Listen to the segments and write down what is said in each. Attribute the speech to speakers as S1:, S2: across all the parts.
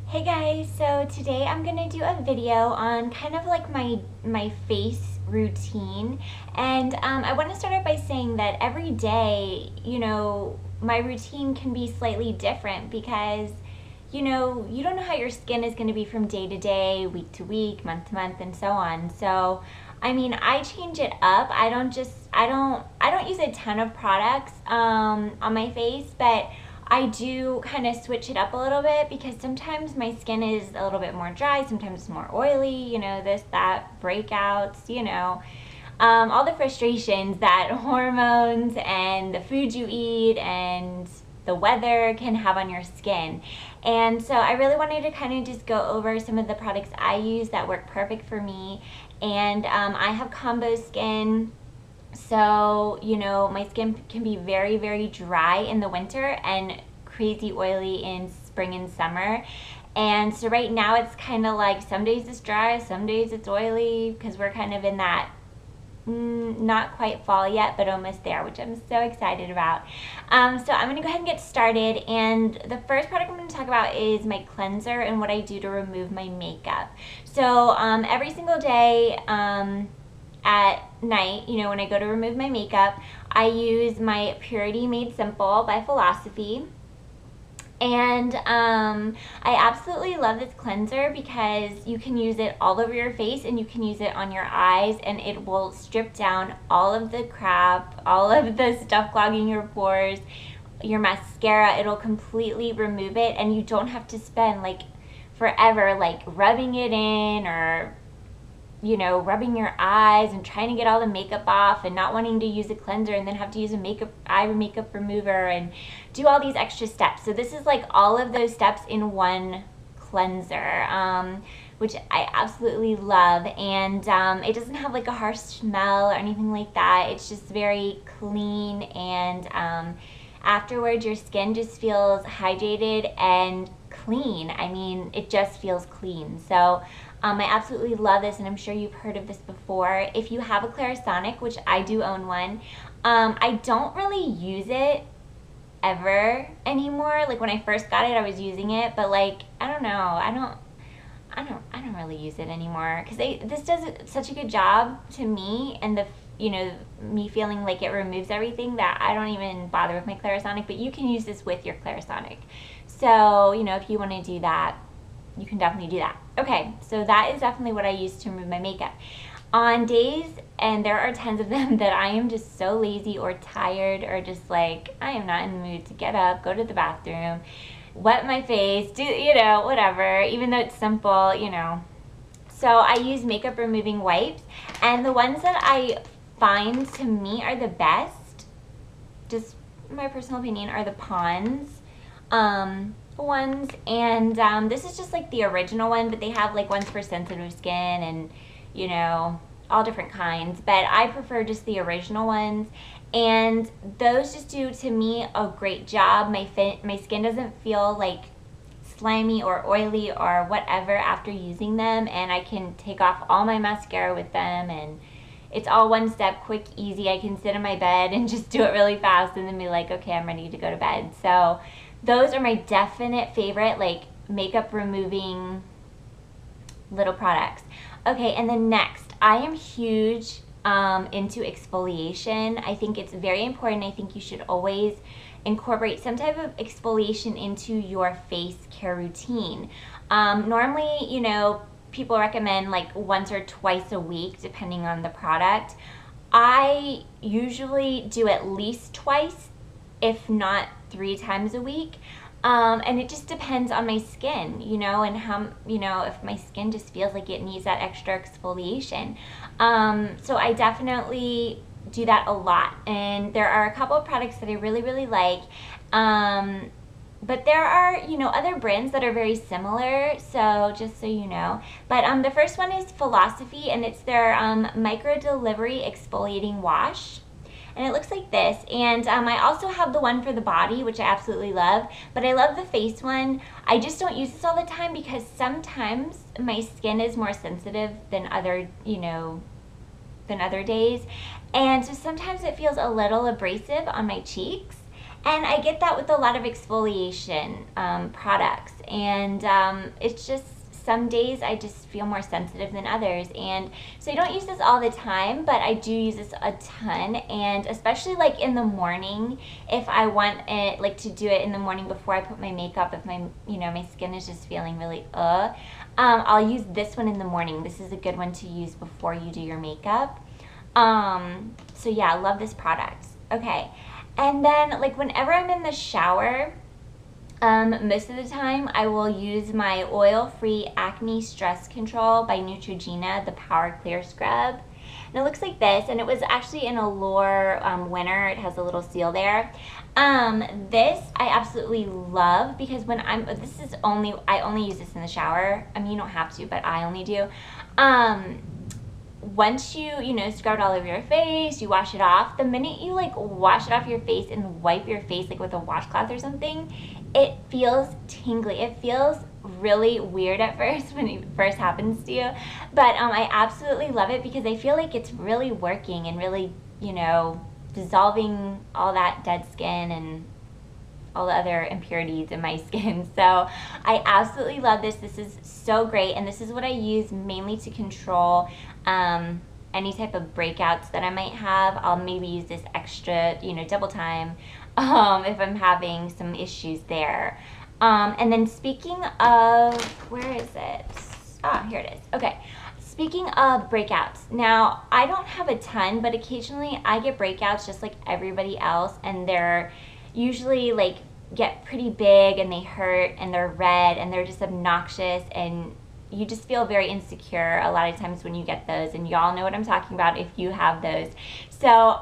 S1: Hey guys, so today I'm gonna do a video on kind of like my face routine, and I want to start out by saying that every day, my routine can be slightly different because you don't know how your skin is going to be from day to day, week to week, month to month, and so on. So I mean, I change it up. I don't use a ton of products on my face, but I do kind of switch it up a little bit because sometimes my skin is a little bit more dry, sometimes it's more oily, this, that, breakouts, all the frustrations that hormones and the food you eat and the weather can have on your skin. And so I really wanted to kind of just go over some of the products I use that work perfect for me. And I have combo skin. So, my skin can be very, very dry in the winter and crazy oily in spring and summer. And so right now it's kind of like some days it's dry, some days it's oily, because we're kind of in that not quite fall yet, but almost there, which I'm so excited about. So I'm going to go ahead and get started. And the first product I'm going to talk about is my cleanser and what I do to remove my makeup. So every single day, at night, when I go to remove my makeup, I use my Purity Made Simple by Philosophy. And I absolutely love this cleanser because you can use it all over your face and you can use it on your eyes, and it will strip down all of the crap, all of the stuff clogging your pores, your mascara. It'll completely remove it, and you don't have to spend like forever like rubbing it in or rubbing your eyes and trying to get all the makeup off and not wanting to use a cleanser and then have to use a eye makeup remover and do all these extra steps. So this is like all of those steps in one cleanser, which I absolutely love. And it doesn't have like a harsh smell or anything like that. It's just very clean, and afterwards your skin just feels hydrated and clean. I mean, it just feels clean. So I absolutely love this, and I'm sure you've heard of this before. If you have a Clarisonic, which I do own one, I don't really use it ever anymore. Like when I first got it, I was using it, but like I don't know, I don't really use it anymore because this does such a good job to me, and me feeling like it removes everything that I don't even bother with my Clarisonic. But you can use this with your Clarisonic. So if you want to do that, you can definitely do that. Okay, so that is definitely what I use to remove my makeup. On days, and there are tons of them, that I am just so lazy or tired or just like I am not in the mood to get up, go to the bathroom, wet my face, do whatever, even though it's simple, So I use makeup removing wipes, and the ones that I find to me are the best, just my personal opinion, are the Pond's ones. And this is just like the original one, but they have like ones for sensitive skin and all different kinds, but I prefer just the original ones, and those just do to me a great job. My skin doesn't feel like slimy or oily or whatever after using them, and I can take off all my mascara with them, and it's all one step, quick, easy. I can sit in my bed and just do it really fast and then be like, okay, I'm ready to go to bed. So those are my definite favorite, like makeup removing little products. Okay, and then next, I am huge into exfoliation. I think it's very important. I think you should always incorporate some type of exfoliation into your face care routine. Normally, people recommend like once or twice a week, depending on the product. I usually do at least twice, if not 3 times a week. And it just depends on my skin, and how, if my skin just feels like it needs that extra exfoliation. So I definitely do that a lot. And there are a couple of products that I really, really like. But there are, other brands that are very similar, so just so you know. But the first one is Philosophy, and it's their Microdelivery Exfoliating Wash. And it looks like this. And I also have the one for the body, which I absolutely love. But I love the face one. I just don't use this all the time because sometimes my skin is more sensitive than other days. And so sometimes it feels a little abrasive on my cheeks. And I get that with a lot of exfoliation products. And it's just, some days I just feel more sensitive than others. And so I don't use this all the time, but I do use this a ton. And especially like in the morning, if I want it, like to do it in the morning before I put my makeup, if my, you know, my skin is just feeling really I'll use this one in the morning. This is a good one to use before you do your makeup. So yeah, I love this product. Okay. And then like whenever I'm in the shower, most of the time I will use my oil-free Acne Stress Control by Neutrogena, the Power Clear Scrub. And it looks like this, and it was actually in Allure winner. It has a little seal there. This I absolutely love because when I only use this in the shower. I mean, you don't have to, but I only do. Once you know, scrub it all over your face, you wash it off, the minute you like wash it off your face and wipe your face like with a washcloth or something, it feels tingly. It feels really weird at first when it first happens to you, but I absolutely love it because I feel like it's really working and really, you know, dissolving all that dead skin and all the other impurities in my skin. So I absolutely love this. This is so great, and this is what I use mainly to control any type of breakouts that I might have. I'll maybe use this extra, you know, double time if I'm having some issues there. And then speaking of, where is it? Ah, here it is. Okay. Speaking of breakouts, now I don't have a ton, but occasionally I get breakouts just like everybody else, and they're usually like get pretty big and they hurt and they're red and they're just obnoxious, and you just feel very insecure a lot of times when you get those, and y'all know what I'm talking about if you have those. So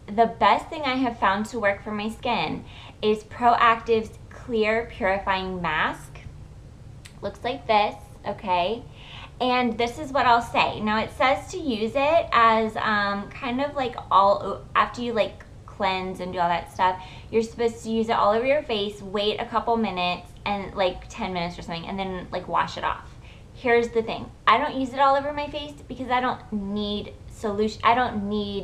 S1: the best thing I have found to work for my skin is Proactiv's Clear Purifying Mask. Looks like this, okay? And this is what I'll say. Now it says to use it as kind of like after you like cleanse and do all that stuff, you're supposed to use it all over your face, wait a couple minutes, and like 10 minutes or something, and then like wash it off. Here's the thing. I don't use it all over my face because I don't need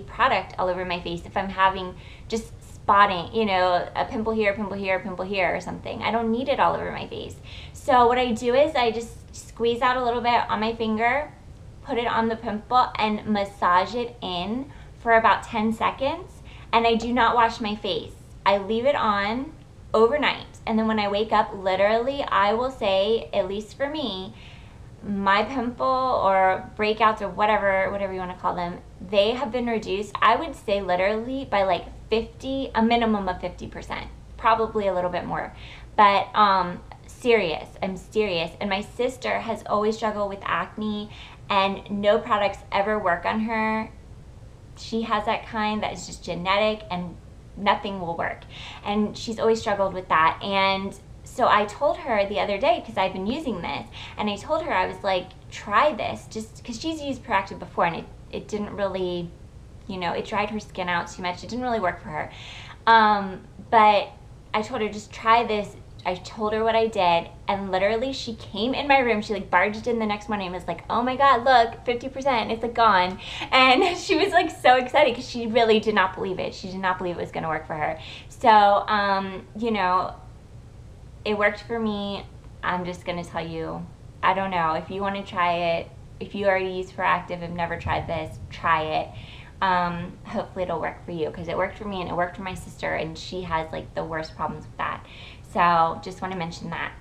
S1: product all over my face if I'm having just spotting, you know, a pimple here, pimple here, pimple here or something. I don't need it all over my face. So what I do is I just squeeze out a little bit on my finger, put it on the pimple, and massage it in for about 10 seconds. And I do not wash my face. I leave it on overnight. And then when I wake up, literally, I will say, at least for me, my pimple or breakouts or whatever you want to call them, they have been reduced, I would say literally by like a minimum of 50%, probably a little bit more. But I'm serious. And my sister has always struggled with acne, and no products ever work on her. She has that kind that is just genetic, and nothing will work. And she's always struggled with that. And so I told her the other day, because I've been using this, and I told her, I was like, try this, just because she's used Proactiv before, and it didn't really, you know, it dried her skin out too much. It didn't really work for her. But I told her, just try this. I told her what I did, and literally she came in my room. She like barged in the next morning and was like, oh my God, look, 50%, it's like gone. And she was like so excited because she really did not believe it. She did not believe it was going to work for her. So, you know, it worked for me. I'm just going to tell you, I don't know, if you want to try it, if you already use Proactiv, have never tried this, try it. Hopefully it'll work for you, because it worked for me and it worked for my sister, and she has like the worst problems with that. So just want to mention that.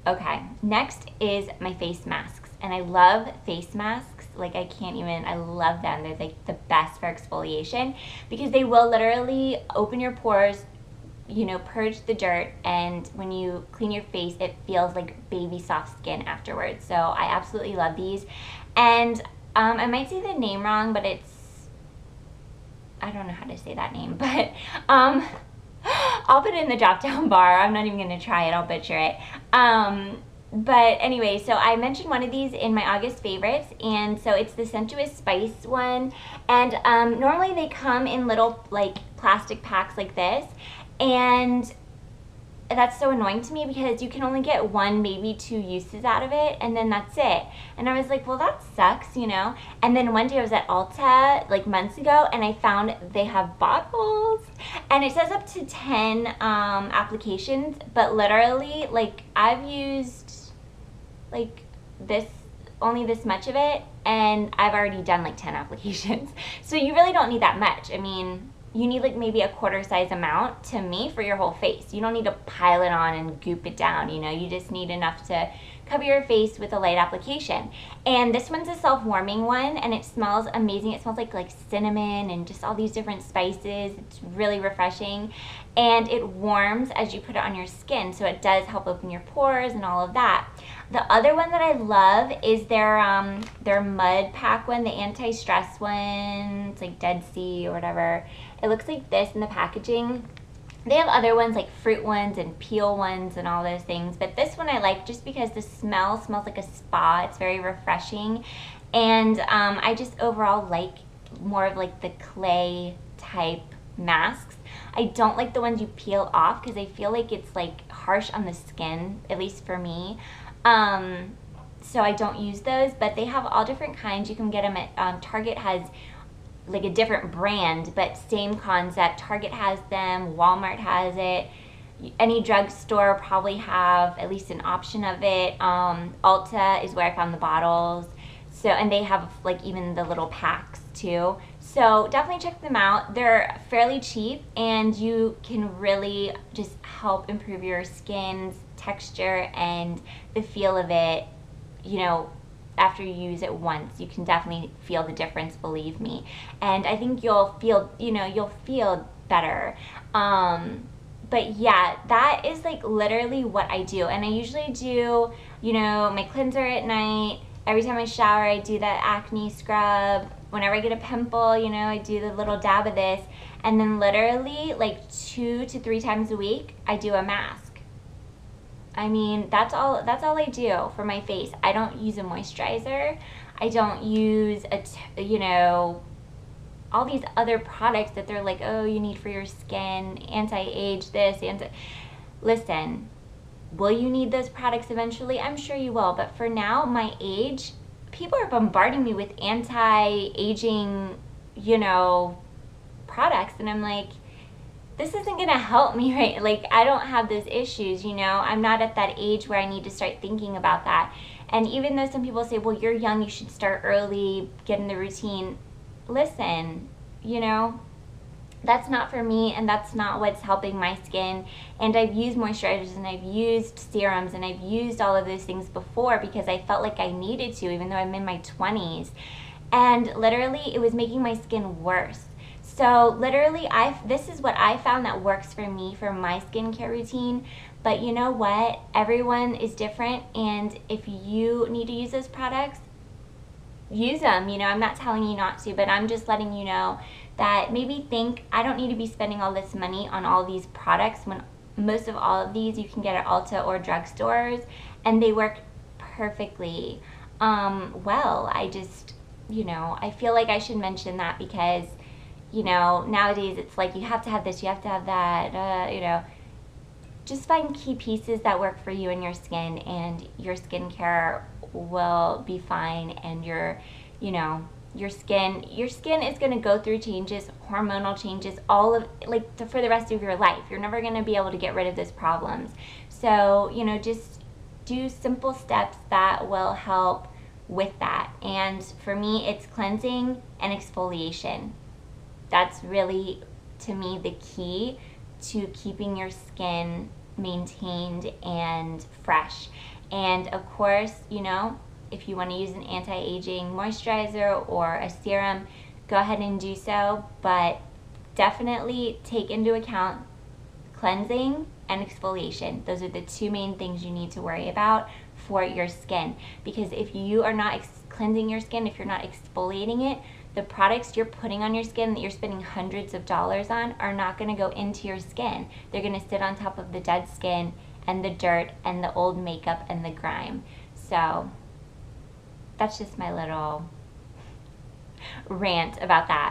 S1: Okay, next is my face masks, and I love face masks. Like I love them. They're like the best for exfoliation because they will literally open your pores, you know, purge the dirt, and when you clean your face, it feels like baby soft skin afterwards. So I absolutely love these. And I might say the name wrong, but I don't know how to say that name, but I'll put it in the drop down bar. I'm not even going to try it. I'll butcher it. But anyway, so I mentioned one of these in my August favorites, and so it's the Sensuous Spice one. And normally they come in little like plastic packs like this, and that's so annoying to me because you can only get 1, maybe 2 uses out of it, and then that's it. And I was like, well, that sucks, you know? And then one day I was at Ulta like months ago, and I found they have bottles, and it says up to 10 applications, but literally, like, I've used like this, only this much of it, and I've already done like 10 applications. So you really don't need that much. I mean, you need like maybe a quarter size amount to me for your whole face. You don't need to pile it on and goop it down, you know, you just need enough to cover your face with a light application. And this one's a self-warming one, and it smells amazing. It smells like cinnamon and just all these different spices. It's really refreshing, and it warms as you put it on your skin, so it does help open your pores and all of that. The other one that I love is their Mud Pac one, the anti-stress one. It's like Dead Sea or whatever. It looks like this in the packaging. They have other ones like fruit ones and peel ones and all those things, but this one I like just because the smell smells like a spa. It's very refreshing, and I just overall like more of like the clay type masks. I don't like the ones you peel off because I feel like it's like harsh on the skin, at least for me. So I don't use those, but they have all different kinds. You can get them at Target has like a different brand, but same concept. Target has them, Walmart has it, any drugstore probably have at least an option of it. Ulta is where I found the bottles. So, and they have like even the little packs too. So definitely check them out. They're fairly cheap, and you can really just help improve your skin's texture and the feel of it, you know, after you use it once. You can definitely feel the difference, believe me. And I think you'll feel, you know, you'll feel better. But yeah, that is like literally what I do. And I usually do, you know, my cleanser at night. Every time I shower, I do that acne scrub. Whenever I get a pimple, you know, I do the little dab of this. And then literally like 2 to 3 times a week, I do a mask. I mean, that's all I do for my face. I don't use a moisturizer. I don't use you know, all these other products that they're like, oh, you need for your skin, anti-age this, listen, will you need those products eventually? I'm sure you will, but for now, my age, people are bombarding me with anti-aging, you know, products, and I'm like, this isn't gonna help me, right? Like, I don't have those issues, you know? I'm not at that age where I need to start thinking about that. And even though some people say, well, you're young, you should start early, get in the routine. Listen, you know, that's not for me, and that's not what's helping my skin. And I've used moisturizers, and I've used serums, and I've used all of those things before because I felt like I needed to, even though I'm in my 20s. And literally, it was making my skin worse. So literally, this is what I found that works for me for my skincare routine. But you know what? Everyone is different, and if you need to use those products, use them. You know, I'm not telling you not to, but I'm just letting you know that maybe think, I don't need to be spending all this money on all these products when most of all of these you can get at Ulta or drugstores, and they work perfectly well. I just, you know, I feel like I should mention that because, you know, nowadays it's like you have to have this, you have to have that, you know. Just find key pieces that work for you and your skin, and your skincare will be fine, and your, you know, your skin is going to go through changes, hormonal changes, all of, like, for the rest of your life. You're never going to be able to get rid of those problems. So, you know, just do simple steps that will help with that. And for me, it's cleansing and exfoliation. That's really, to me, the key to keeping your skin maintained and fresh. And of course, you know, if you want to use an anti-aging moisturizer or a serum, go ahead and do so, but definitely take into account cleansing and exfoliation. Those are the 2 main things you need to worry about for your skin, because if you are not cleansing your skin, if you're not exfoliating it, the products you're putting on your skin that you're spending hundreds of dollars on are not going to go into your skin. They're going to sit on top of the dead skin and the dirt and the old makeup and the grime. So that's just my little rant about that.